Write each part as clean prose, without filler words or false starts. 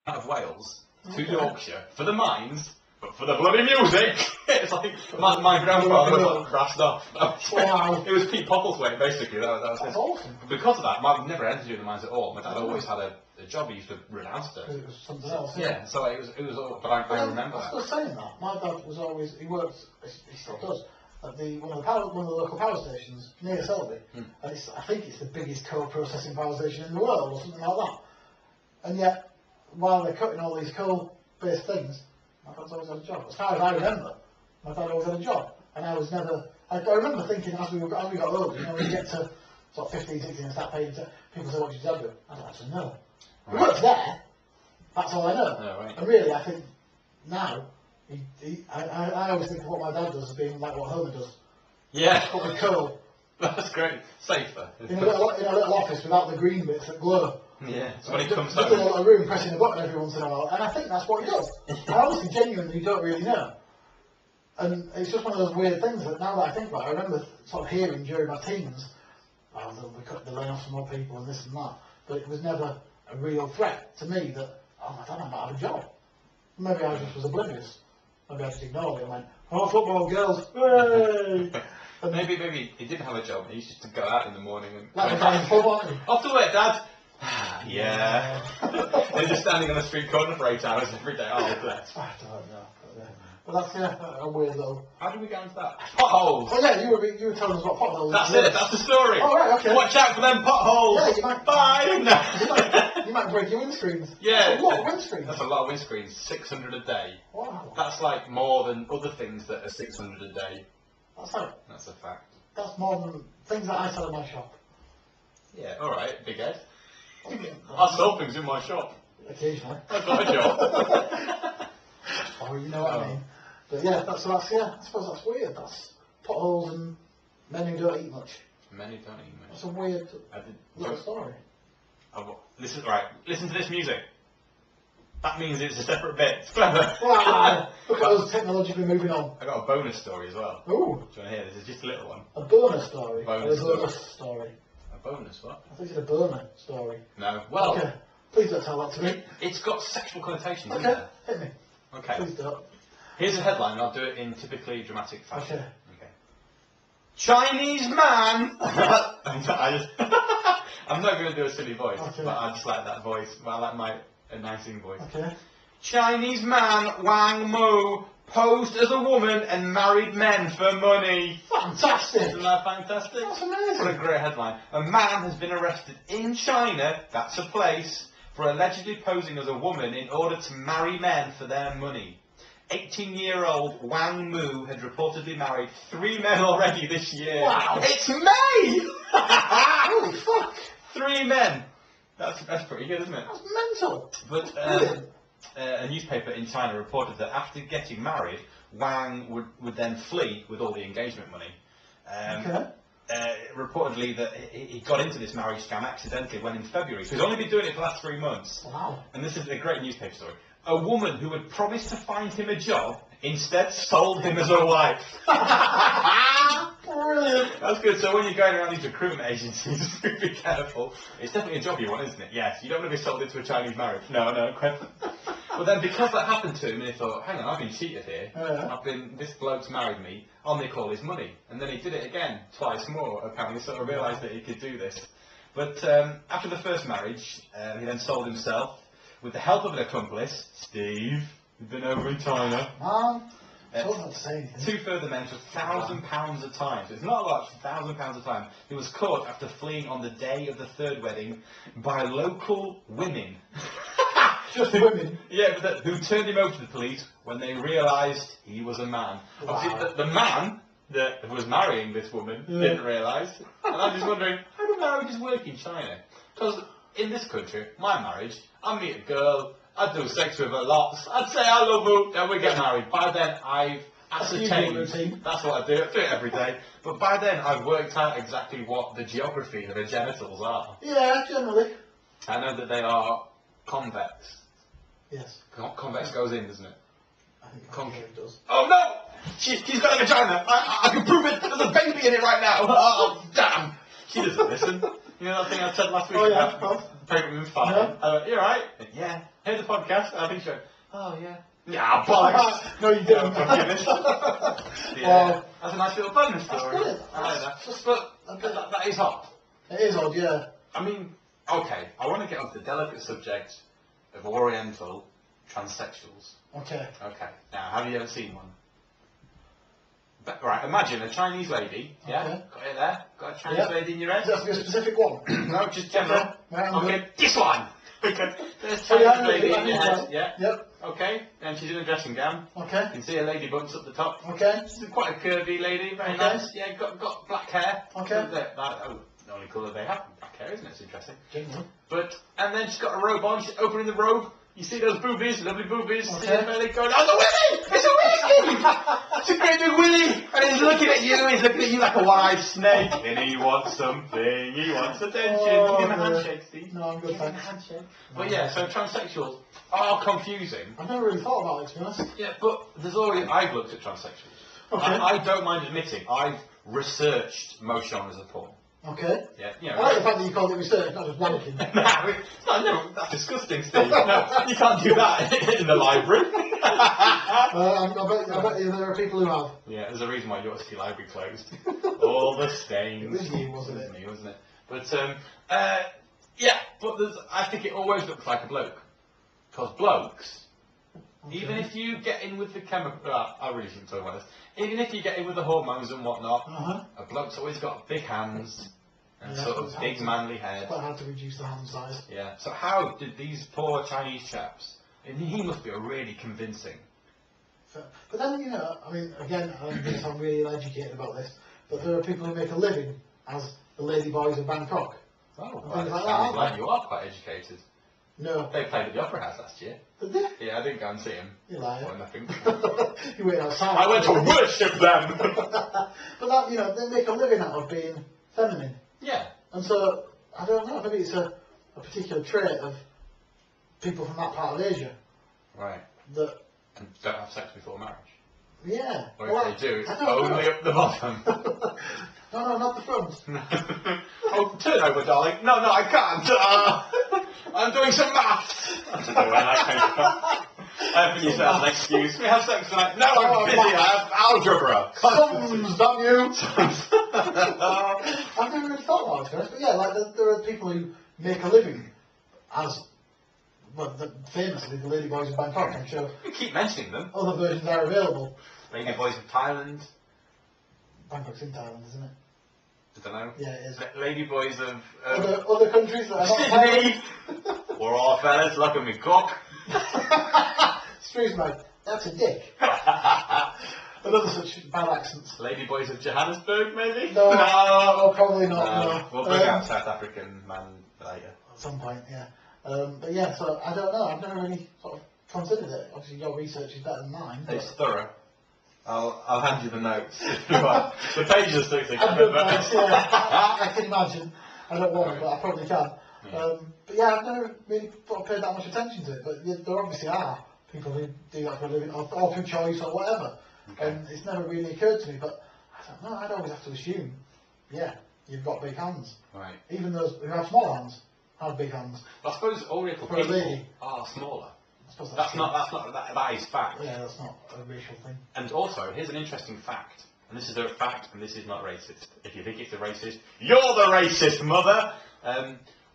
out of Wales to Yorkshire for the mines, but for the bloody music. It's like my grandfather was brassed off. Wow. It was Pete Popplethwaite basically. That's awesome. Because of that, I've never had to do the mines at all. My dad always had a job. He used to run Astor. It was something else. Yeah, so it was all. But I remember that. I was saying that. My dad was always, he worked, he still does, at one of the local power stations near Selby. And I think it's the biggest coal processing power station in the world or something like that. And yet, while they're cutting all these coal-based things, my dad's always had a job. As far as I remember, my dad always had a job. And I was never, I remember thinking as we got older, you know, when you get to sort of 15, 16 and start paying, people say, what did your dad do? I don't actually know. He works there, that's all I know. Oh, right. And really, I think now, I always think of what my dad does as being like what Homer does. Yeah. But with coal. That's great. Safer. In a little office without the green bits that glow. Yeah. So when he comes just home. in a little room pressing a button every once in a while. And I think that's what he does. I honestly, genuinely don't really know. And it's just one of those weird things that now that I think about it, I remember sort of hearing during my teens, they're laying off some more people and this and that. But it was never a real threat to me that, oh my dad, I might have a job. Maybe I just was oblivious. Maybe I just ignored it and went, oh, football girls, hooray! Maybe he didn't have a job. He used to go out in the morning and Like a guy in football. off to work, Dad. Yeah. They're just standing on the street corner for 8 hours every day. Oh, bless. I don't know. But that's a weird little. How did we get into that? Potholes. Oh yeah, you were telling us about potholes. That's it. That's the story. Oh right, okay. Watch out for them potholes. Yeah, you might. Bye. You might break your windscreens. Yeah. That's a lot of windscreens. That's a lot of windscreens. 600 a day. Wow. That's like more than other things that are 600 a day. That's a fact. That's more than things that I sell in my shop. Yeah. All right, big head. I sell things in my shop. Occasionally. I've got a job. Oh, you know what I mean. But yeah, I suppose that's weird. That's potholes and men who don't eat much. Men who don't eat much. That's a weird little story. Listen to this music. That means it's a separate bit. It's clever. Wow. Look at us technologically moving on. I got a bonus story as well. Ooh. Do you want to hear? This is just a little one. A bonus story. Bonus or a bonus story. A bonus what? I think it's a burner story. No. Well. Okay. Please don't tell that to me. It's got sexual connotations, Okay. isn't it? Hit me. Okay. Please don't. Here's a headline. I'll do it in typically dramatic fashion. Okay. Chinese man. I'm not going to do a silly voice, Okay. but I just like that voice. I like my announcing voice. Okay. Chinese man Wang Mu posed as a woman and married men for money. Fantastic. Isn't that fantastic? That's amazing. What a great headline. A man has been arrested in China, that's a place, for allegedly posing as a woman in order to marry men for their money. 18-year-old Wang Mu had reportedly married 3 men already this year. Wow. It's May! Holy fuck. 3 men. That's pretty good, isn't it? That's mental. But a newspaper in China reported that after getting married, Wang would then flee with all the engagement money. Okay. Reportedly that he got into this marriage scam accidentally when in February. So he's only been doing it for the last 3 months. Wow. And this is a great newspaper story. A woman who had promised to find him a job instead sold him as a wife. Brilliant. That's good. So when you're going around these recruitment agencies, be careful. It's definitely a job you want, isn't it? Yes. You don't want to be sold into a Chinese marriage. No. But then because that happened to him, he thought, hang on, I've been cheated here. This bloke's married me. I'll nick all his money. And then he did it again, twice more, apparently. Sort of realised that he could do this. But after the first marriage, he then sold himself with the help of an accomplice, Steve, who'd been over in China. Two further men for £1,000 a time. So it's not a lot, £1,000 a time. He was caught after fleeing on the day of the third wedding by local women. Just women? Yeah, who turned him over to the police when they realised he was a man. Wow. Obviously, the man that was marrying this woman didn't realise. And I'm just wondering, how do marriages work in China? Because in this country, my marriage, I meet a girl, I do sex with her lots, I'd say I love her, then we get married. By then I've ascertained, that's what I do it every day, but by then I've worked out exactly what the geography of her genitals are. Yeah, generally. I know that they are convex. Yes. Convex goes in, doesn't it? I think concave does. Oh no! She's got a vagina! I can prove it! There's a baby in it right now! Oh, damn! She doesn't listen. You know that thing I said last week Oh, yeah, about of course. programming fine? Yeah. You alright? Yeah. Heard the podcast? I think she went, oh yeah. Yeah, bollocks. No, you didn't. No, fuck you, miss. Yeah. That's a nice little bonus story. That's brilliant. I like that. But that is hard. It is odd, yeah. I mean, okay, I want to get onto the delicate subject of Oriental transsexuals. Okay. Okay. Now, have you ever seen one? Right, imagine a Chinese lady, yeah? Okay. Got it there? Got a Chinese lady in your head? Does that have to be a specific one? No, just general. Okay, this one! Okay, there's a Oh, yeah, Chinese lady in your head, yeah? Yep. Okay, and she's in a dressing gown. Okay. You can see her lady bumps up the top. Okay. She's quite a curvy lady, very nice. Yeah, got black hair. Okay. The only colour they have, black hair, isn't it? It's interesting. Genuine. And then she's got a robe on, she's opening the robe. You see those boobies, lovely boobies. Okay. See her belly going, oh, the willy! It's a willy! It's a great big willy! And he's looking at you like a one-eyed snake. And he wants something, he wants attention. Oh, Give him a no. handshake, Steve. No, I'm good, Give him a thanks. handshake. But yeah, so transsexuals are confusing. I've never really thought about it, to be honest. Yeah, but I've looked at transsexuals. Okay. I don't mind admitting, I've researched most genres of porn. Okay. Yeah, you know. I like the fact that you called it research, not just wanking. No, that's disgusting, Steve. No, you can't do that in the library. I bet you there are people who have. Yeah, there's a reason why your city library closed. All the stains. It was you, wasn't it? It was me, wasn't it? But yeah, but I think it always looks like a bloke, because blokes. Okay. Even if you get in with the chemical, I really shouldn't talk about this. Even if you get in with the hormones and whatnot, a bloke's always got big hands and sort of big manly head. It's quite hard to reduce the hand size. Yeah. So how did these poor Chinese chaps? And he must be a really convincing. But then, you know, I mean, again, I don't think I'm really educated about this, but there are people who make a living as the lady boys of Bangkok. Oh, And well, things like that, sounds aren't like they? you are quite educated. No. They played at the Opera House last year. Did they? Yeah, I didn't go and see him. You liar. Or nothing. You went outside. I went to worship them. But that, you know, they make a living out of being feminine. Yeah. And so, I don't know, maybe it's a particular trait of people from that part of Asia. Right. That, And don't have sex before marriage. Yeah. Or Well, if they do, it's I don't only know. up the bottom. No, not the front. Oh, turn over, darling. No, I can't. I'm doing some maths. I don't know where that came from. I think you said an excuse. We have sex tonight. No, I'm busy. I have algebra. Sums, don't you? I've never really thought about it, to be honest, but yeah, like there are people who make a living as, well, famously the Lady Boys of Bangkok. I'm sure You keep mentioning them. other versions are available. Lady Boys of Thailand. Bangkok's in Thailand, isn't it? I don't know. Yeah, it is. Lady Boys of Other countries that are not Sydney. We're all fellas. Look at me cock. Excuse me, that's a dick. Another such bad accents. Lady Boys of Johannesburg, maybe? No, probably not. No. We'll bring out South African man later. At some point, yeah. But yeah, so I don't know. I've never really sort of considered it. Obviously, your research is better than mine. It's thorough. I'll hand you the notes if you want. The pages are still I've done that, yeah. I can imagine. I don't want it, but I probably can. Yeah. But yeah, I've never really sort of paid that much attention to it. But yeah, there obviously are people who do that for a living, or through choice, or whatever. Okay. And it's never really occurred to me. But I don't know. I'd always have to assume, yeah, you've got big hands. Right. Even those who have small hands have big hands. I suppose Oriental For a people lady. are smaller. I suppose That is fact. Yeah, that's not a racial thing. And also, here's an interesting fact. And this is a fact, and this is not racist. If you think it's a racist, you're the racist, mother!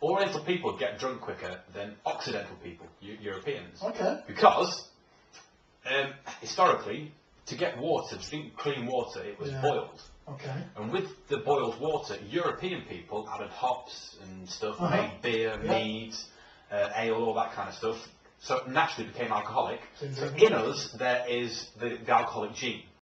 Oriental people get drunk quicker than Occidental people, Europeans. Okay. Because, historically, to get water, to drink clean water, it was boiled. Okay. And with the boiled water, European people added hops and stuff, made beer, mead, ale, all that kind of stuff. So it naturally became alcoholic. So in us, there is the alcoholic gene.